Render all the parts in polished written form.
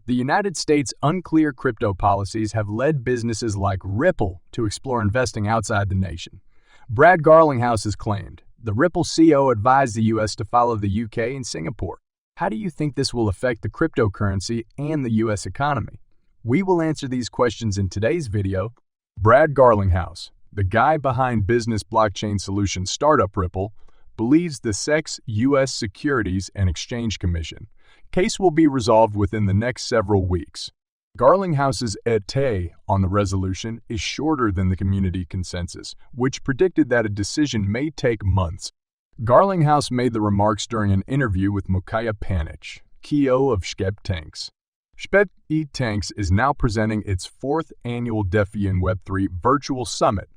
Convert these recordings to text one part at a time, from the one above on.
The United States' unclear crypto policies have led businesses like Ripple to explore investing outside the nation. Brad Garlinghouse has claimed the Ripple CEO advised the U.S. to follow the U.K. and Singapore. How do you think this will affect the cryptocurrency and the U.S. economy? We will answer these questions in today's video. Brad Garlinghouse, the guy behind business blockchain solution startup Ripple, believes the SEC's U.S. Securities and Exchange Commission case will be resolved within the next several weeks. Garlinghouse's état on the resolution is shorter than the community consensus, which predicted that a decision may take months. Garlinghouse made the remarks during an interview with Mokaya Panich, CEO of XRP Tanks. XRP Tanks is now presenting its fourth annual DeFi and Web3 virtual summit,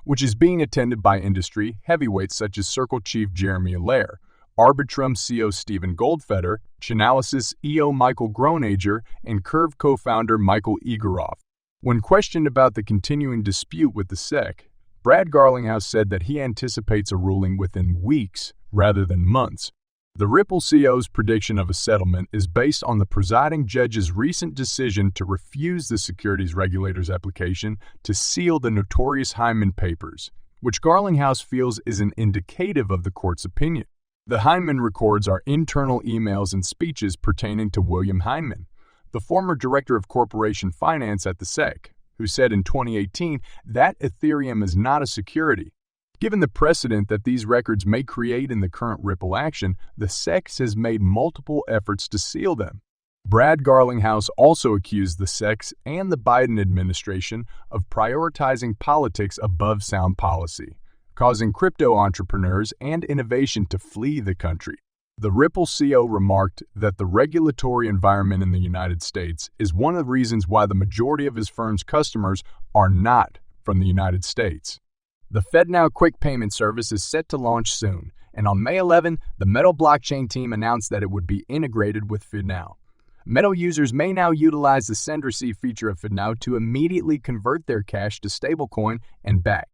which is being attended by industry heavyweights such as Circle Chief Jeremy Allaire, Arbitrum CEO Stephen Goldfeder, Chainalysis EO Michael Gronager, and Curve co-founder Michael Egorov. When questioned about the continuing dispute with the SEC, Brad Garlinghouse said that he anticipates a ruling within weeks rather than months. The Ripple CEO's prediction of a settlement is based on the presiding judge's recent decision to refuse the securities regulator's application to seal the notorious Hyman papers, which Garlinghouse feels is an indicative of the court's opinion. The Hyman records are internal emails and speeches pertaining to William Hyman, the former director of corporation finance at the SEC, who said in 2018 that Ethereum is not a security. Given the precedent that these records may create in the current Ripple action, the SEC has made multiple efforts to seal them. Brad Garlinghouse also accused the SEC and the Biden administration of prioritizing politics above sound policy, causing crypto entrepreneurs and innovation to flee the country. The Ripple CEO remarked that the regulatory environment in the United States is one of the reasons why the majority of his firm's customers are not from the United States. The FedNow quick payment service is set to launch soon, and on May 11, the Metal blockchain team announced that it would be integrated with FedNow. Metal users may now utilize the send receive feature of FedNow to immediately convert their cash to stablecoin and back.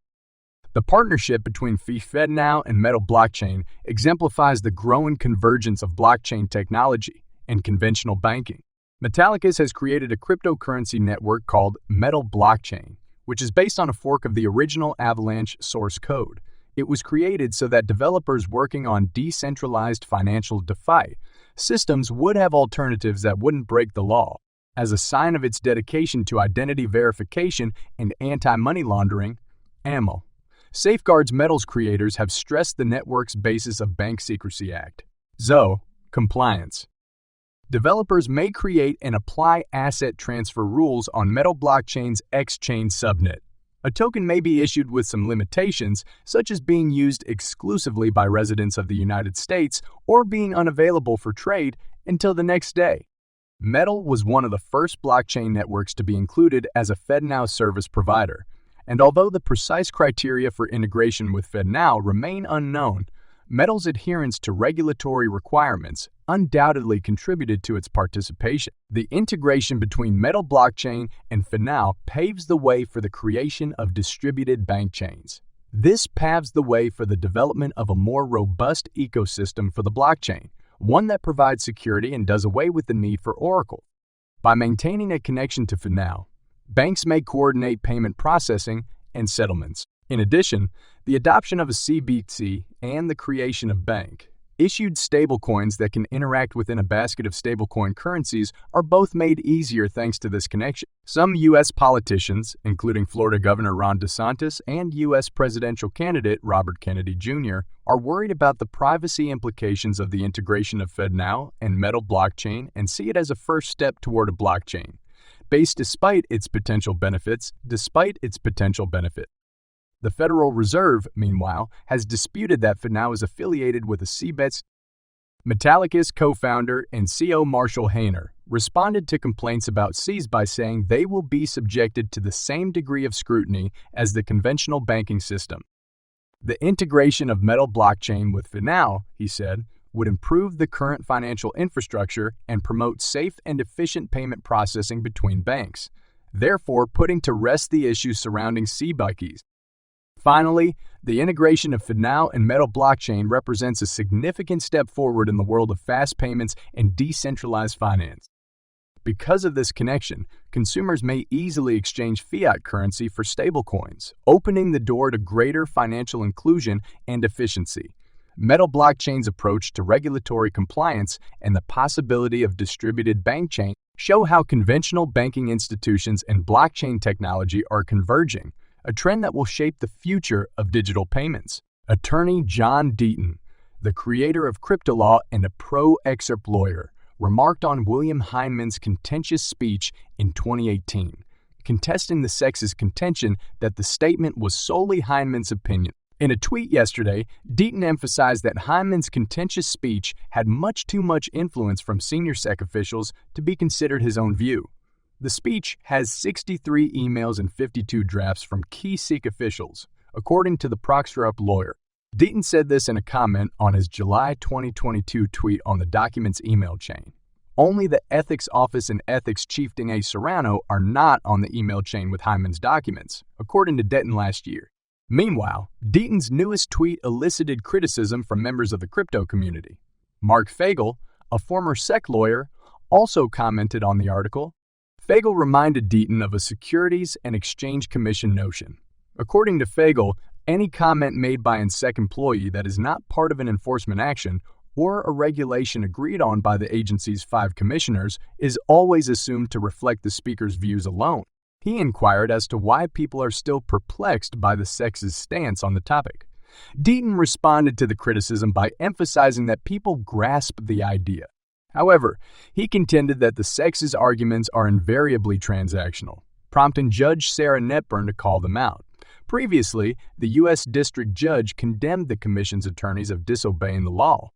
The partnership between FedNow and Metal blockchain exemplifies the growing convergence of blockchain technology and conventional banking. Metallicus has created a cryptocurrency network called Metal Blockchain, which is based on a fork of the original Avalanche source code. It was created so that developers working on decentralized financial DeFi systems would have alternatives that wouldn't break the law. As a sign of its dedication to identity verification and anti-money laundering, AML safeguards Metal's creators have stressed the network's basis of Bank Secrecy Act, ZO, compliance. Developers may create and apply asset transfer rules on Metal blockchain's X-chain subnet. A token may be issued with some limitations, such as being used exclusively by residents of the United States or being unavailable for trade until the next day. Metal was one of the first blockchain networks to be included as a FedNow service provider, and although the precise criteria for integration with FedNow remain unknown, Metal's adherence to regulatory requirements undoubtedly contributed to its participation. The integration between Metal blockchain and FedNow paves the way for the creation of distributed bank chains. This paves the way for the development of a more robust ecosystem for the blockchain, one that provides security and does away with the need for Oracle. By maintaining a connection to FedNow, banks may coordinate payment processing and settlements. In addition, the adoption of a CBDC and the creation of bank-issued stablecoins that can interact within a basket of stablecoin currencies are both made easier thanks to this connection. Some U.S. politicians, including Florida Governor Ron DeSantis and U.S. presidential candidate Robert Kennedy Jr., are worried about the privacy implications of the integration of FedNow and Metal blockchain and see it as a first step toward a blockchain based despite its potential benefit. The Federal Reserve, meanwhile, has disputed that FedNow is affiliated with a CBETS. Metallicus co-founder and CEO Marshall Hayner responded to complaints about C's by saying they will be subjected to the same degree of scrutiny as the conventional banking system. The integration of Metal blockchain with FedNow, he said, would improve the current financial infrastructure and promote safe and efficient payment processing between banks, therefore putting to rest the issues surrounding CBDCs. Finally, the integration of FedNow and Metal blockchain represents a significant step forward in the world of fast payments and decentralized finance. Because of this connection, consumers may easily exchange fiat currency for stablecoins, opening the door to greater financial inclusion and efficiency. Metal blockchain's approach to regulatory compliance and the possibility of distributed bank chains show how conventional banking institutions and blockchain technology are converging, a trend that will shape the future of digital payments. Attorney John Deaton, the creator of crypto law and a pro-XRP lawyer, remarked on William Heinemann's contentious speech in 2018, contesting the SEC's contention that the statement was solely Heinemann's opinion. In a tweet yesterday, Deaton emphasized that Heinemann's contentious speech had much too much influence from senior SEC officials to be considered his own view. The speech has 63 emails and 52 drafts from key SEC officials, according to the pro-XRP lawyer. Deaton said this in a comment on his July 2022 tweet on the document's email chain. Only the Ethics Office and Ethics Chief Dene Serrano are not on the email chain with Heinemann's documents, according to Deaton last year. Meanwhile, Deaton's newest tweet elicited criticism from members of the crypto community. Mark Fagel, a former SEC lawyer, also commented on the article. Fagel reminded Deaton of a Securities and Exchange Commission notion. According to Fagel, any comment made by a SEC employee that is not part of an enforcement action or a regulation agreed on by the agency's 5 commissioners is always assumed to reflect the speaker's views alone. He inquired as to why people are still perplexed by the SEC's stance on the topic. Deaton responded to the criticism by emphasizing that people grasp the idea. However, he contended that the SEC's arguments are invariably transactional, prompting Judge Sarah Netburn to call them out. Previously, the U.S. District Judge condemned the Commission's attorneys of disobeying the law.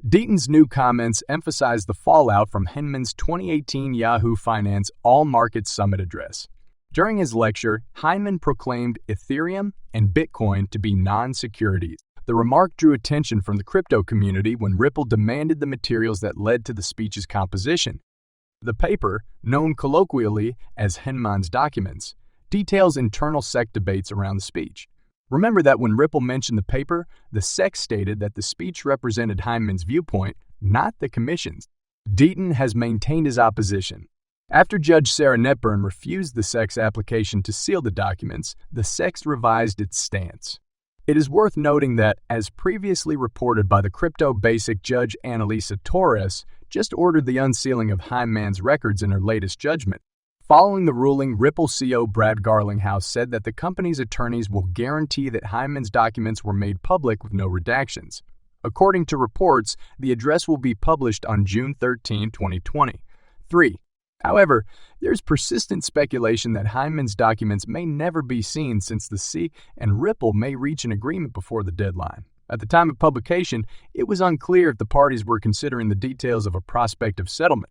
Deaton's new comments emphasized the fallout from Heinemann's 2018 Yahoo Finance All Markets Summit address. During his lecture, Heinemann proclaimed Ethereum and Bitcoin to be non-securities. The remark drew attention from the crypto community when Ripple demanded the materials that led to the speech's composition. The paper, known colloquially as Heinemann's documents, details internal SEC debates around the speech. Remember that when Ripple mentioned the paper, the SEC stated that the speech represented Heinemann's viewpoint, not the Commission's. Deaton has maintained his opposition. After Judge Sarah Netburn refused the SEC's application to seal the documents, the SEC revised its stance. It is worth noting that, as previously reported by the Crypto Basic Judge Annalisa Torres, just ordered the unsealing of Heinemann's records in her latest judgment. Following the ruling, Ripple CEO Brad Garlinghouse said that the company's attorneys will guarantee that Heinemann's documents were made public with no redactions. According to reports, the address will be published on June 13, 2023. However, there's persistent speculation that Heinemann's documents may never be seen since the SEC and Ripple may reach an agreement before the deadline. At the time of publication, it was unclear if the parties were considering the details of a prospective settlement.